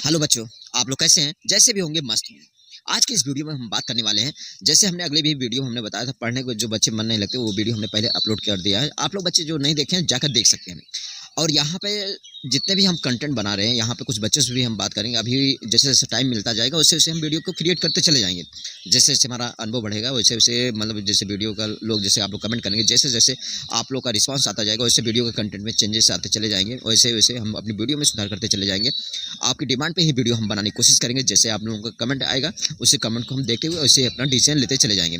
Hello बच्चों, आप लोग कैसे हैं? जैसे भी होंगे मस्त होंगे। आज की इस वीडियो में हम बात करने वाले हैं, जैसे हमने अगले भी वीडियो में हमने बताया था पढ़ने को जो बच्चे मन नहीं लगते वो वीडियो हमने पहले अपलोड कर दिया है। आप लोग बच्चे जो नहीं देखे हैं जाकर देख सकते हैं। और यहाँ पे जितने भी हम कंटेंट बना रहे हैं, यहाँ पे कुछ बच्चों से भी हम बात करेंगे। अभी जैसे-जैसे टाइम मिलता जाएगा वैसे-वैसे हम वीडियो को क्रिएट करते चले जाएँगे। जैसे-जैसे हमारा अनुभव बढ़ेगा वैसे-वैसे मतलब जैसे वीडियो का लोग जैसे आप लोग कमेंट करेंगे, जैसे-जैसे आप लोग का रिस्पॉन्स आता जाएगा वैसे वीडियो के कंटेंट में चेंजेस आते चले जाएँगे। वैसे-वैसे हम अपनी वीडियो में सुधार करते चले जाएँगे। आपकी डिमांड पे ही वीडियो हम बनाने की कोशिश करेंगे। जैसे आप लोगों का कमेंट आएगा, उसी कमेंट को हम देखते हुए वैसे अपना डिसीजन लेते चले जाएँगे।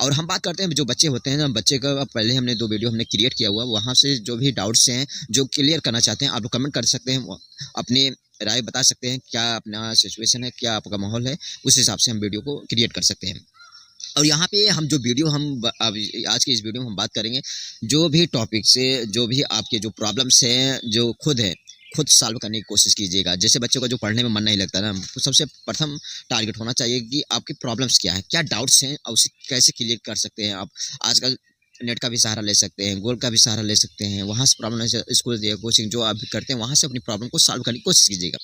और हम बात करते हैं जो बच्चे होते हैं ना, बच्चे का पहले हमने 2 वीडियो हमने क्रिएट किया हुआ, वहाँ से जो भी डाउट्स हैं, जो क्लियर करना चाहते हैं, आप लोग कमेंट कर सकते हैं। अपनी राय बता सकते हैं, क्या अपना सिचुएशन है, क्या आपका माहौल है, उस हिसाब से हम वीडियो को क्रिएट कर सकते हैं। और यहाँ पे हम जो वीडियो हम अब आज की इस वीडियो में हम बात करेंगे, जो भी टॉपिक से जो भी आपके जो प्रॉब्लम्स हैं, जो खुद हैं, खुद सॉल्व करने की कोशिश कीजिएगा। जैसे बच्चों का जो पढ़ने में मन नहीं लगता ना, तो सबसे प्रथम टारगेट होना चाहिए कि आपकी प्रॉब्लम्स क्या है, क्या डाउट्स हैं और उसे कैसे क्लियर कर सकते हैं आप। आजकल नेट का भी सहारा ले सकते हैं, गूगल का भी सहारा ले सकते हैं, वहाँ से प्रॉब्लम है स्कूल या कोचिंग जो आप भी करते हैं, वहाँ से अपनी प्रॉब्लम को सॉल्व करने की कोशिश कीजिएगा।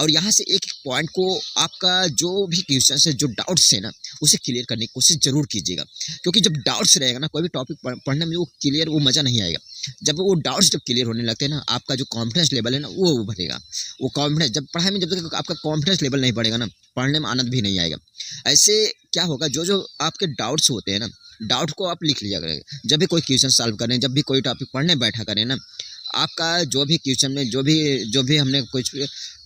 और यहाँ से एक-एक पॉइंट को आपका जो भी क्वेश्चन्स है, जो डाउट्स है ना, उसे क्लियर करने की कोशिश ज़रूर कीजिएगा। क्योंकि जब डाउट्स रहेगा ना, कोई भी टॉपिक पढ़ने में वो क्लियर वो मज़ा नहीं आएगा। जब वो डाउट्स जब क्लियर होने लगते हैं ना, आपका जो कॉन्फिडेंस लेवल है ना, वो बढ़ेगा। वो कॉन्फिडेंस जब पढ़ाई में जब तक आपका कॉन्फिडेंस लेवल नहीं बढ़ेगा ना, पढ़ने में आनंद भी नहीं आएगा। ऐसे क्या होगा, जो-जो आपके डाउट्स होते हैं ना, डाउट को आप लिख लिया करें। जब भी कोई क्वेश्चन सॉल्व करें, जब भी कोई टॉपिक पढ़ने बैठा करें ना, आपका जो भी क्वेश्चन में जो भी हमने कुछ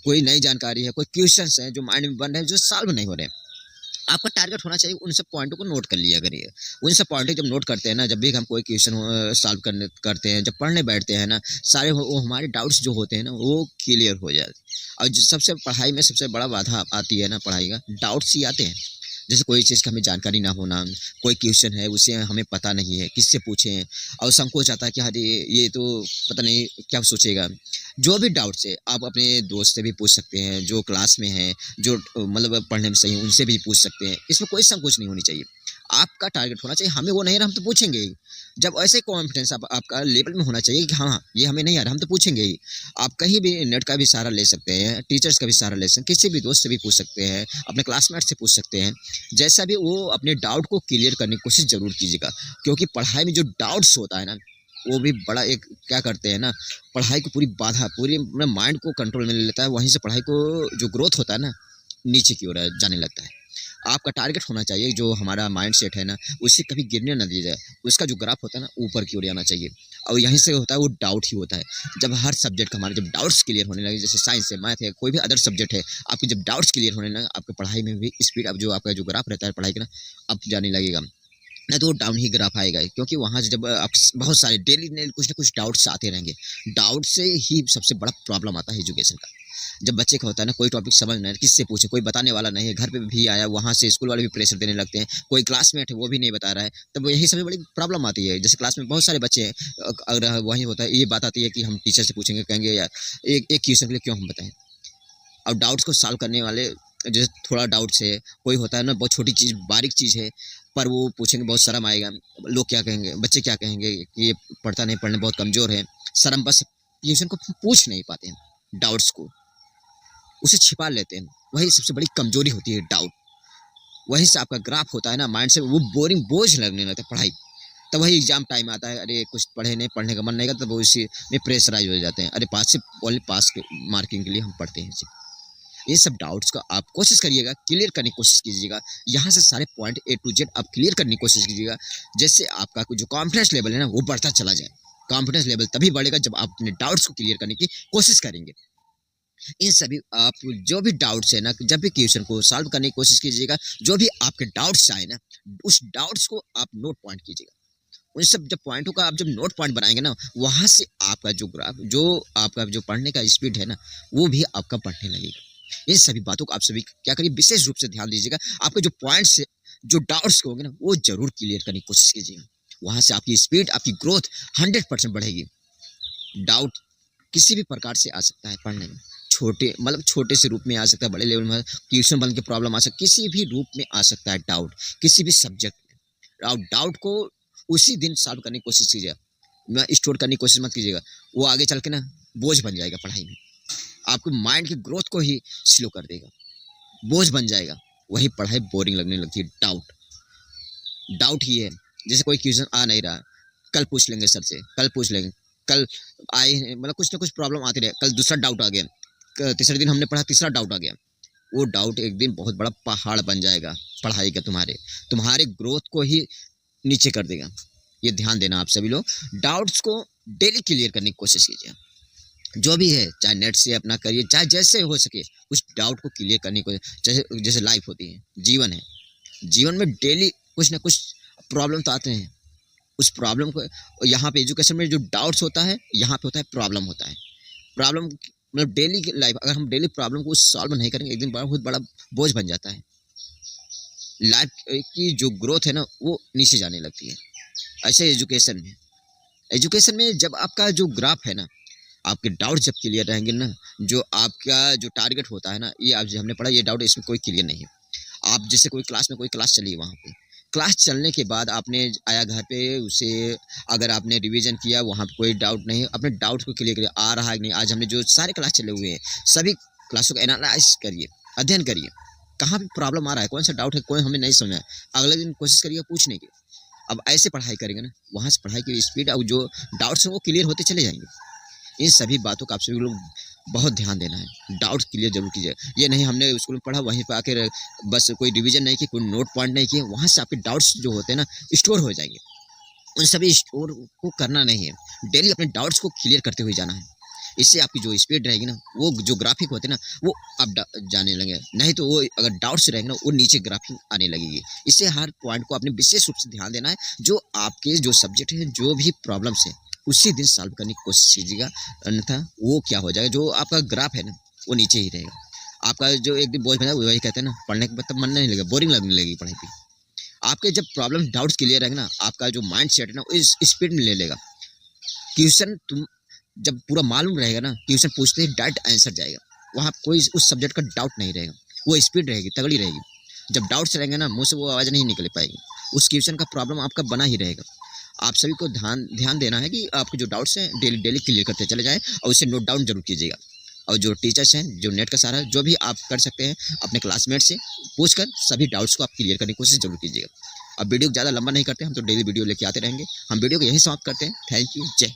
कोई नई जानकारी है, कोई क्वेश्चंस हैं जो माइंड में बन रहे हैं, जो सॉल्व नहीं हो रहे हैं, आपका टारगेट होना चाहिए उन सब पॉइंटों को नोट कर लिया करिए। उन सब पॉइंट जब नोट करते हैं ना, जब भी हम कोई क्वेश्चन सॉल्व करने करते हैं, जब पढ़ने बैठते हैं ना, सारे वो हमारे डाउट्स जो होते हैं ना, वो क्लियर हो जाते हैं। और जो सबसे पढ़ाई में सबसे बड़ा बाधा आती है ना पढ़ाई का, डाउट्स ही आते हैं। जैसे कोई चीज़ का हमें जानकारी ना होना, कोई क्वेश्चन है उसे हमें पता नहीं है, किससे पूछें? और संकोच आता है कि अरे! ये तो पता नहीं क्या सोचेगा? जो भी डाउट्स है, आप अपने दोस्त से भी पूछ सकते हैं, जो क्लास में हैं, जो मतलब पढ़ने में सही हैं, उनसे भी पूछ सकते हैं। इसमें कोई संकोच नहीं होनी चाहिए। आपका टारगेट होना चाहिए, हमें वो नहीं आ रहा, हम तो पूछेंगे ही। जब ऐसे कॉन्फिडेंस आपका लेवल में होना चाहिए कि हाँ, ये हमें नहीं आ रहा, हम तो पूछेंगे ही। आप कहीं भी नेट का भी सहारा ले सकते हैं, टीचर्स का भी सहारा ले सकते हैं, किसी भी दोस्त से भी पूछ सकते हैं, अपने क्लासमेट से पूछ सकते हैं। जैसा भी वो अपने डाउट को क्लियर करने की कोशिश ज़रूर कीजिएगा, क्योंकि पढ़ाई में जो डाउट्स होता है ना, वो भी बड़ा एक क्या करते हैं ना, पढ़ाई को पूरी बाधा पूरी मतलब माइंड को कंट्रोल में ले लेता है, वहीं से पढ़ाई को जो ग्रोथ होता है ना, नीचे की ओर जाने लगता है। आपका टारगेट होना चाहिए जो हमारा माइंडसेट है ना, उसे कभी गिरने ना दिया जाए। उसका जो ग्राफ होता है ना, ऊपर की ओर जाना चाहिए। और यहीं से होता है वो डाउट ही होता है। जब हर सब्जेक्ट का हमारे जब डाउट्स क्लियर होने लगे, जैसे साइंस है, मैथ है, कोई भी अदर सब्जेक्ट है, आपके जब डाउट्स क्लियर होने लगे, आपकी पढ़ाई में भी स्पीड अब जो आपका जो ग्राफ रहता है पढ़ाई का ना, अप जाने लगेगा। नहीं तो वो डाउन ही ग्राफ आएगा, क्योंकि वहाँ से जब आप बहुत सारे डेली ने कुछ ना कुछ डाउट्स आते रहेंगे। डाउट से ही सबसे बड़ा प्रॉब्लम आता है एजुकेशन का। जब बच्चे का होता है ना, कोई टॉपिक समझ नहीं, किससे पूछे, कोई बताने वाला नहीं है, घर पे भी आया, वहाँ से स्कूल वाले भी प्रेशर देने लगते हैं, कोई क्लासमेट है वो भी नहीं बता रहा है, तब यही सबसे बड़ी प्रॉब्लम आती है। जैसे क्लास में बहुत सारे बच्चे हैं, अगर वही होता है, ये बात आती है कि हम टीचर से पूछेंगे, कहेंगे यार एक एक क्वेश्चन के लिए क्यों हम बताएं। और डाउट्स को सॉल्व करने वाले, जैसे थोड़ा डाउट्स है, कोई होता है ना बहुत छोटी चीज़, बारीक चीज़ है, पर वो पूछेंगे बहुत शर्म आएगा। लोग क्या कहेंगे, बच्चे क्या कहेंगे कि ये पढ़ता नहीं, पढ़ने में बहुत कमज़ोर है। शर्म बस ट्यूशन को पूछ नहीं पाते हैं, डाउट्स को, उसे छिपा लेते हैं। वही सबसे बड़ी कमज़ोरी होती है, डाउट। वहीं से आपका ग्राफ होता है ना, माइंड से वो बोरिंग बोझ लगने लगता है पढ़ाई। तब वही एग्ज़ाम टाइम आता है, अरे कुछ पढ़े नहीं, पढ़ने का मन नहीं करता, तब वो इसी में प्रेशराइज़ हो जाते हैं। अरे पास से ओनली पास के मार्किंग के लिए हम पढ़ते हैं। ये सब डाउट्स का आप कोशिश करिएगा, क्लियर करने की कोशिश कीजिएगा। यहाँ से सारे पॉइंट ए टू जेड आप क्लियर करने की कोशिश कीजिएगा। जैसे आपका जो कॉन्फिडेंस लेवल है ना, वो बढ़ता चला जाए। कॉन्फिडेंस लेवल तभी बढ़ेगा जब आप अपने डाउट्स को क्लियर करने की कोशिश करेंगे। इन सभी आप जो भी डाउट्स है ना, जब भी क्वेश्चन को सॉल्व करने की कोशिश कीजिएगा, जो भी आपके डाउट्स आए ना, उस डाउट्स को आप नोट पॉइंट कीजिएगा। उन सब जब पॉइंटों का आप जब नोट पॉइंट बनाएंगे ना, वहाँ से आपका जो ग्राफ, जो आपका जो पढ़ने का स्पीड है ना, वो भी आपका बढ़ने लगेगा। इन सभी बातों को आप सभी क्या करिए, विशेष रूप से ध्यान दीजिएगा। आपके जो पॉइंट्स है, जो डाउट्स होंगे ना, वो ज़रूर क्लियर करने की कोशिश कीजिएगा। वहाँ से आपकी स्पीड, आपकी ग्रोथ 100% बढ़ेगी। डाउट किसी भी प्रकार से आ सकता है पढ़ने में। छोटे मतलब छोटे से रूप में आ सकता है, बड़े लेवल में ट्यूशन बन के प्रॉब्लम आ सकती है, किसी भी रूप में आ सकता है डाउट, किसी भी सब्जेक्ट में। और डाउट को उसी दिन सॉल्व करने की कोशिश कीजिएगा। मैं स्टोर करने की कोशिश मत कीजिएगा। वो आगे चल के ना बोझ बन जाएगा पढ़ाई में। आपके माइंड की ग्रोथ को ही स्लो कर देगा, बोझ बन जाएगा। वही पढ़ाई बोरिंग लगने लगती है। डाउट डाउट ही है, जैसे कोई क्वेश्चन आ नहीं रहा, कल पूछ लेंगे सर से, कल पूछ लेंगे, कल आए मतलब कुछ ना कुछ प्रॉब्लम आती रहे, कल दूसरा डाउट आ गया, तीसरे दिन हमने पढ़ा, तीसरा डाउट आ गया। वो डाउट एक दिन बहुत बड़ा पहाड़ बन जाएगा पढ़ाई का, तुम्हारे तुम्हारे ग्रोथ को ही नीचे कर देगा। ये ध्यान देना आप सभी लोग। डाउट्स को डेली क्लियर करने की कोशिश कीजिए, जो भी है, चाहे नेट से अपना करिए, चाहे जैसे हो सके उस डाउट को क्लियर करने को। जैसे जैसे लाइफ होती है, जीवन है, जीवन में डेली कुछ ना कुछ प्रॉब्लम तो आते हैं। उस प्रॉब्लम को यहाँ पे एजुकेशन में जो डाउट्स होता है, यहाँ पे होता है प्रॉब्लम होता है। प्रॉब्लम मतलब डेली की लाइफ, अगर हम डेली प्रॉब्लम को सॉल्व नहीं करेंगे, एक दिन बहुत बड़ा बोझ बन जाता है। लाइफ की जो ग्रोथ है ना, वो नीचे जाने लगती है। ऐसे एजुकेशन में जब आपका जो ग्राफ है ना, आपके डाउट जब क्लियर रहेंगे ना, जो आपका जो टारगेट होता है ना, ये आप जो हमने पढ़ा, ये डाउट इसमें कोई क्लियर नहीं है। आप जैसे कोई क्लास में कोई क्लास चली, वहाँ पे क्लास चलने के बाद आपने आया घर पे, उसे अगर आपने रिवीजन किया, वहाँ पे कोई डाउट नहीं, अपने डाउट को क्लियर करिए, आ रहा है कि नहीं। आज हमने जो सारे क्लास चले हुए हैं, सभी क्लासों को एनालाइज करिए, अध्ययन करिए, कहाँ पे प्रॉब्लम आ रहा है, कौन सा डाउट है, कोई हमें नहीं समझ आया, अगले दिन कोशिश करिए पूछने की। अब ऐसे पढ़ाई करेंगे ना, वहाँ से पढ़ाई की स्पीड और जो डाउट्स हैं वो क्लियर होते चले जाएंगे। इन सभी बातों का आप सभी लोग बहुत ध्यान देना है। डाउट क्लियर जरूर कीजिए। ये नहीं हमने स्कूल में पढ़ा, वहीं पे आकर बस कोई रिवीजन नहीं की, कोई नोट पॉइंट नहीं किए, वहाँ से आपके डाउट्स जो होते हैं ना, स्टोर हो जाएंगे। उन सभी स्टोर को करना नहीं है, डेली अपने डाउट्स को क्लियर करते हुए जाना है। इससे आपकी जो स्पीड रहेगी ना, वो जो ग्राफिक होते हैं ना, वो आप जाने लगे। नहीं तो वो अगर डाउट्स रहेंगे ना, वो नीचे ग्राफिक आने लगेगी। इससे हर पॉइंट को अपने विशेष रूप से ध्यान देना है। जो आपके जो सब्जेक्ट है, जो भी प्रॉब्लम्स है, उसी दिन सॉल्व करने की कोशिश कीजिएगा, अन्यथा वो क्या हो जाएगा, जो आपका ग्राफ है ना, वो नीचे ही रहेगा। आपका जो एक दिन बोझ बना, वही कहते हैं ना, पढ़ने के बाद तब मन नहीं लगेगा, बोरिंग लगने लगेगी पढ़ाई की। आपके जब प्रॉब्लम डाउट्स क्लियर रहेंगे ना, आपका जो माइंड सेट है ना, वो इस स्पीड में ले लेगा। क्वेश्चन तुम जब पूरा मालूम रहेगा ना, क्वेश्चन पूछते ही डायरेक्ट आंसर जाएगा, वहाँ कोई उस सब्जेक्ट का डाउट नहीं रहेगा, वो स्पीड रहेगी, तगड़ी रहेगी। जब डाउट्स रहेंगे ना, मुँह से वो आवाज़ नहीं निकल पाएगी, उस क्वेश्चन का प्रॉब्लम आपका बना ही रहेगा। आप सभी को ध्यान ध्यान देना है कि आपके जो डाउट्स हैं डेली डेली क्लियर करते चले जाएँ, और उसे नोट डाउन जरूर कीजिएगा। और जो टीचर्स हैं, जो नेट का सहारा, जो भी आप कर सकते हैं, अपने क्लासमेट से पूछकर सभी डाउट्स को आप क्लियर करने की कोशिश जरूर कीजिएगा। अब वीडियो ज़्यादा लंबा नहीं करते, हम तो डेली वीडियो लेके आते रहेंगे। हम वीडियो को यहीं समाप्त करते हैं। थैंक यू, जय